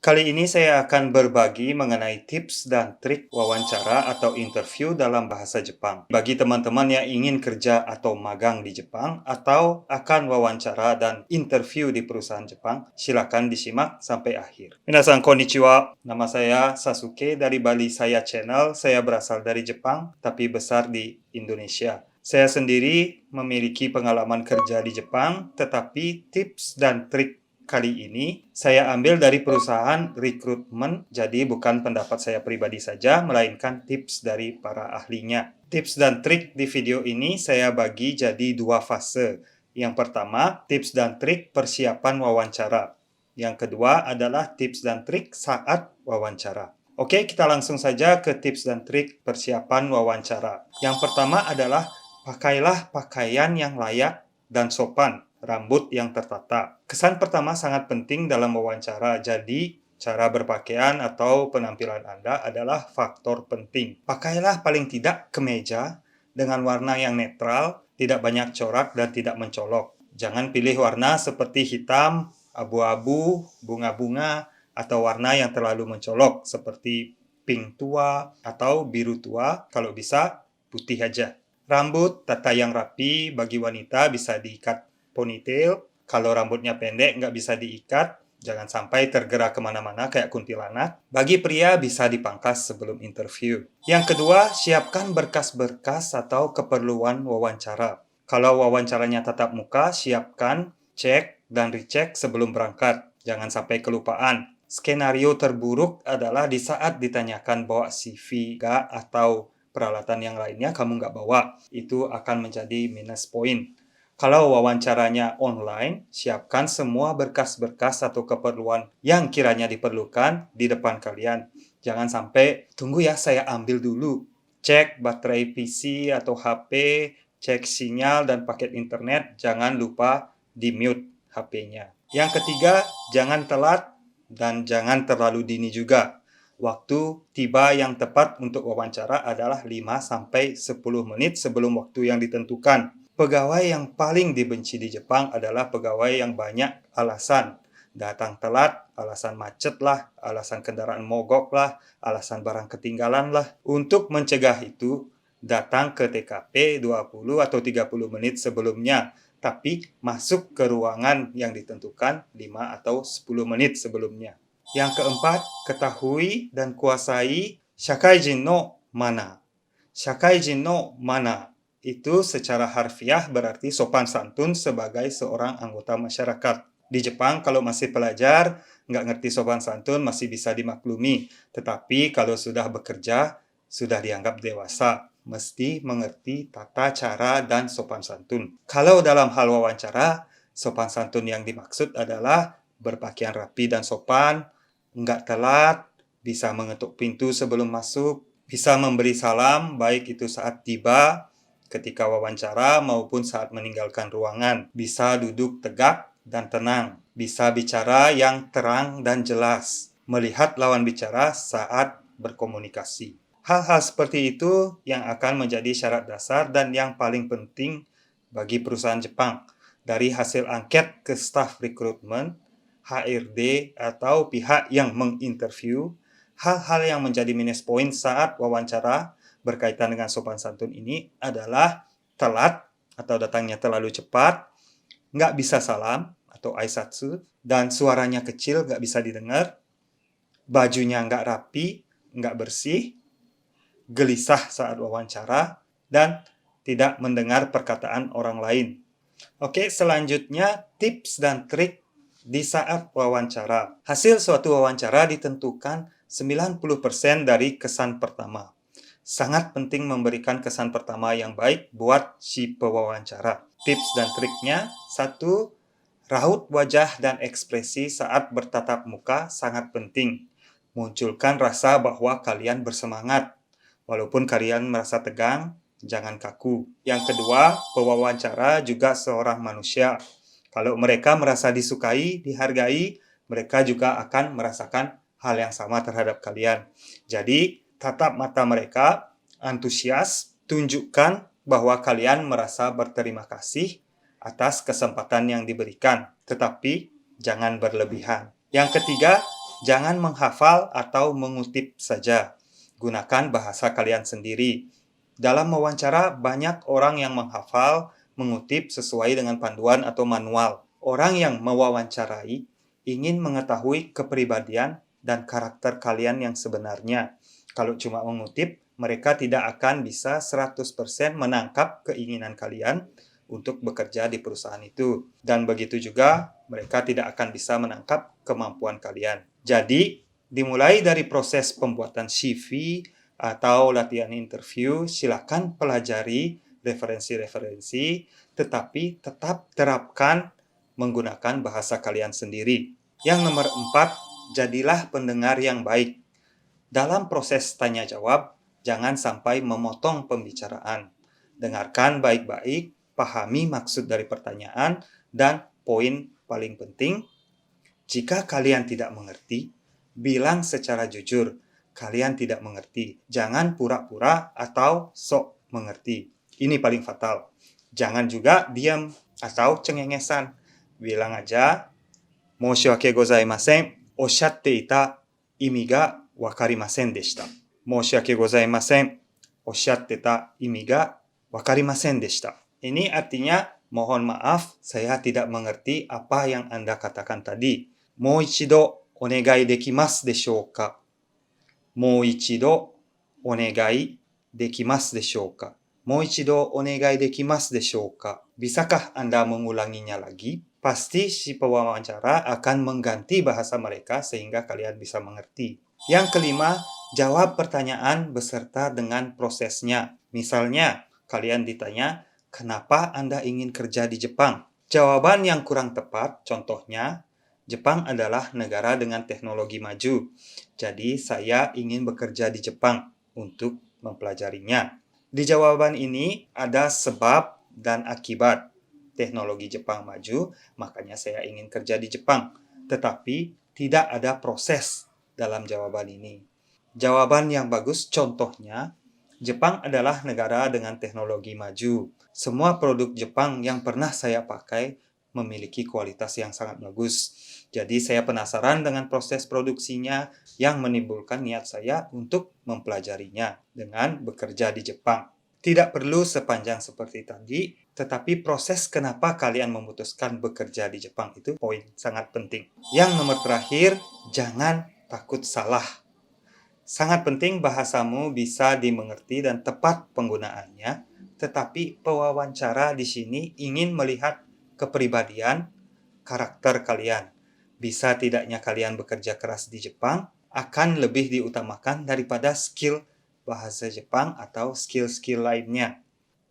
Kali ini saya akan berbagi mengenai tips dan trik wawancara atau interview dalam bahasa Jepang. Bagi teman-teman yang ingin kerja atau magang di Jepang atau akan wawancara dan interview di perusahaan Jepang, silakan disimak sampai akhir. Minasan konnichiwa, nama saya Sasuke dari Bali Saya Channel. Saya berasal dari Jepang, tapi besar di Indonesia. Saya sendiri memiliki pengalaman kerja di Jepang, tetapi tips dan trik kali ini saya ambil dari perusahaan rekrutmen, jadi bukan pendapat saya pribadi saja, melainkan tips dari para ahlinya. Tips dan trik di video ini saya bagi jadi dua fase. Yang pertama, tips dan trik persiapan wawancara. Yang kedua adalah tips dan trik saat wawancara. Oke, kita langsung saja ke tips dan trik persiapan wawancara. Yang pertama adalah pakailah pakaian yang layak dan sopan. Rambut yang tertata. Kesan pertama sangat penting dalam wawancara, jadi cara berpakaian atau penampilan Anda adalah faktor penting. Pakailah paling tidak kemeja dengan warna yang netral, tidak banyak corak dan tidak mencolok. Jangan pilih warna seperti hitam, abu-abu, bunga-bunga, atau warna yang terlalu mencolok seperti pink tua atau biru tua, kalau bisa putih aja. Rambut tata yang rapi bagi wanita bisa diikat ponytail. Kalau rambutnya pendek nggak bisa diikat, jangan sampai tergerak kemana-mana kayak kuntilanak. Bagi pria bisa dipangkas sebelum interview. Yang kedua, siapkan berkas-berkas atau keperluan wawancara. Kalau wawancaranya tatap muka, siapkan, cek, dan recheck sebelum berangkat. Jangan sampai kelupaan. Skenario terburuk adalah di saat ditanyakan bawa CV nggak atau peralatan yang lainnya kamu nggak bawa. Itu akan menjadi minus point. Kalau wawancaranya online, siapkan semua berkas-berkas atau keperluan yang kiranya diperlukan di depan kalian. Jangan sampai, tunggu ya saya ambil dulu. Cek baterai PC atau HP, cek sinyal dan paket internet, jangan lupa di-mute HP-nya. Yang ketiga, jangan telat dan jangan terlalu dini juga. Waktu tiba yang tepat untuk wawancara adalah 5-10 menit sebelum waktu yang ditentukan. Pegawai yang paling dibenci di Jepang adalah pegawai yang banyak alasan. Datang telat, alasan macet lah, alasan kendaraan mogok lah, alasan barang ketinggalan lah. Untuk mencegah itu, datang ke TKP 20 atau 30 menit sebelumnya. Tapi masuk ke ruangan yang ditentukan 5 atau 10 menit sebelumnya. Yang keempat, ketahui dan kuasai Shakaijin no mana. Shakaijin no mana itu secara harfiah berarti sopan santun sebagai seorang anggota masyarakat. Di Jepang kalau masih pelajar, nggak ngerti sopan santun masih bisa dimaklumi. Tetapi kalau sudah bekerja, sudah dianggap dewasa. Mesti mengerti tata cara dan sopan santun. Kalau dalam hal wawancara, sopan santun yang dimaksud adalah berpakaian rapi dan sopan, nggak telat, bisa mengetuk pintu sebelum masuk, bisa memberi salam baik itu saat tiba, ketika wawancara maupun saat meninggalkan ruangan. Bisa duduk tegak dan tenang. Bisa bicara yang terang dan jelas. Melihat lawan bicara saat berkomunikasi. Hal-hal seperti itu yang akan menjadi syarat dasar dan yang paling penting bagi perusahaan Jepang. Dari hasil angket ke staf rekrutmen, HRD atau pihak yang menginterview, hal-hal yang menjadi minus point saat wawancara berkaitan dengan sopan santun ini adalah telat atau datangnya terlalu cepat, nggak bisa salam atau aisatsu, dan suaranya kecil nggak bisa didengar, bajunya nggak rapi, nggak bersih, gelisah saat wawancara, dan tidak mendengar perkataan orang lain. Oke, selanjutnya tips dan trik di saat wawancara. Hasil suatu wawancara ditentukan 90% dari kesan pertama. Sangat penting memberikan kesan pertama yang baik buat si pewawancara. Tips dan triknya, 1. Raut wajah dan ekspresi saat bertatap muka sangat penting. Munculkan rasa bahwa kalian bersemangat. Walaupun kalian merasa tegang, jangan kaku. Yang kedua, pewawancara juga seorang manusia. Kalau mereka merasa disukai, dihargai, mereka juga akan merasakan hal yang sama terhadap kalian. Jadi, tatap mata mereka, antusias, tunjukkan bahwa kalian merasa berterima kasih atas kesempatan yang diberikan. Tetapi, jangan berlebihan. Yang ketiga, Jangan menghafal atau mengutip saja. Gunakan bahasa kalian sendiri. Dalam wawancara, banyak orang yang menghafal, mengutip sesuai dengan panduan atau manual. Orang yang mewawancarai ingin mengetahui kepribadian dan karakter kalian yang sebenarnya. Kalau cuma mengutip, mereka tidak akan bisa 100% menangkap keinginan kalian untuk bekerja di perusahaan itu. Dan begitu juga, mereka tidak akan bisa menangkap kemampuan kalian. Jadi, dimulai dari proses pembuatan CV atau latihan interview, silakan pelajari referensi-referensi, tetapi tetap terapkan menggunakan bahasa kalian sendiri. Yang nomor 4, jadilah pendengar yang baik. Dalam proses tanya jawab, jangan sampai memotong pembicaraan. Dengarkan baik-baik, pahami maksud dari pertanyaan, dan poin paling penting, jika kalian tidak mengerti, bilang secara jujur, kalian tidak mengerti. Jangan pura-pura atau sok mengerti. Ini paling fatal. Jangan juga diam atau cengengesan. Bilang aja, "Moshiwake gozaimasen, oshatte ita imi ga wakarimasen deshita." "Moshiwake gozaimasen, oshatte ta imi ga wakarimasen deshita." Ini artinya, mohon maaf, saya tidak mengerti apa yang Anda katakan tadi. "Mou ichido onegai dekimasu deshou ka?" "Mou ichido onegai dekimasu deshou ka?" "Mou ichido onegai dekimasu deshou ka?" Bisakah Anda mengulanginya lagi? Pasti si pewawancara akan mengganti bahasa mereka sehingga kalian bisa mengerti. Yang kelima, jawab pertanyaan beserta dengan prosesnya. Misalnya, kalian ditanya, "Kenapa Anda ingin kerja di Jepang?" Jawaban yang kurang tepat, contohnya, "Jepang adalah negara dengan teknologi maju. Jadi, saya ingin bekerja di Jepang untuk mempelajarinya." Di jawaban ini ada sebab dan akibat. Teknologi Jepang maju, makanya saya ingin kerja di Jepang. Tetapi tidak ada proses dalam jawaban ini. Jawaban yang bagus contohnya, "Jepang adalah negara dengan teknologi maju. Semua produk Jepang yang pernah saya pakai memiliki kualitas yang sangat bagus. Jadi saya penasaran dengan proses produksinya yang menimbulkan niat saya untuk mempelajarinya dengan bekerja di Jepang." Tidak perlu sepanjang seperti tadi, tetapi proses kenapa kalian memutuskan bekerja di Jepang itu poin sangat penting. Yang nomor terakhir, jangan takut salah. Sangat penting bahasamu bisa dimengerti dan tepat penggunaannya, tetapi pewawancara di sini ingin melihat kepribadian, karakter kalian. Bisa tidaknya kalian bekerja keras di Jepang akan lebih diutamakan daripada skill bahasa Jepang atau skill-skill lainnya.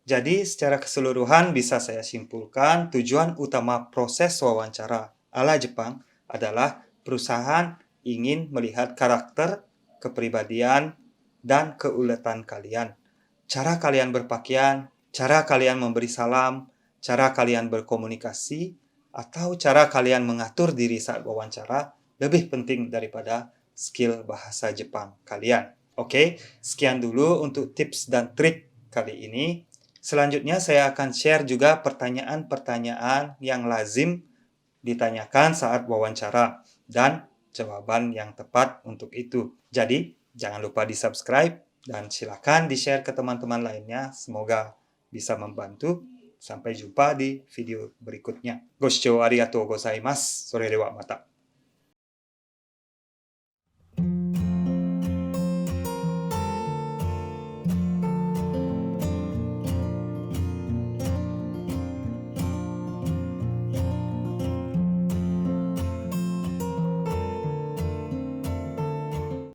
Jadi, secara keseluruhan bisa saya simpulkan, tujuan utama proses wawancara ala Jepang adalah perusahaan ingin melihat karakter, kepribadian, dan keuletan kalian. Cara kalian berpakaian, cara kalian memberi salam, cara kalian berkomunikasi, atau cara kalian mengatur diri saat wawancara lebih penting daripada skill bahasa Jepang kalian. Oke, sekian dulu untuk tips dan trik kali ini. Selanjutnya saya akan share juga pertanyaan-pertanyaan yang lazim ditanyakan saat wawancara dan jawaban yang tepat untuk itu. Jadi, jangan lupa di-subscribe dan silakan di-share ke teman-teman lainnya. Semoga bisa membantu. Sampai jumpa di video berikutnya. Goshou arigatou gozaimasu. Sore dewa mata.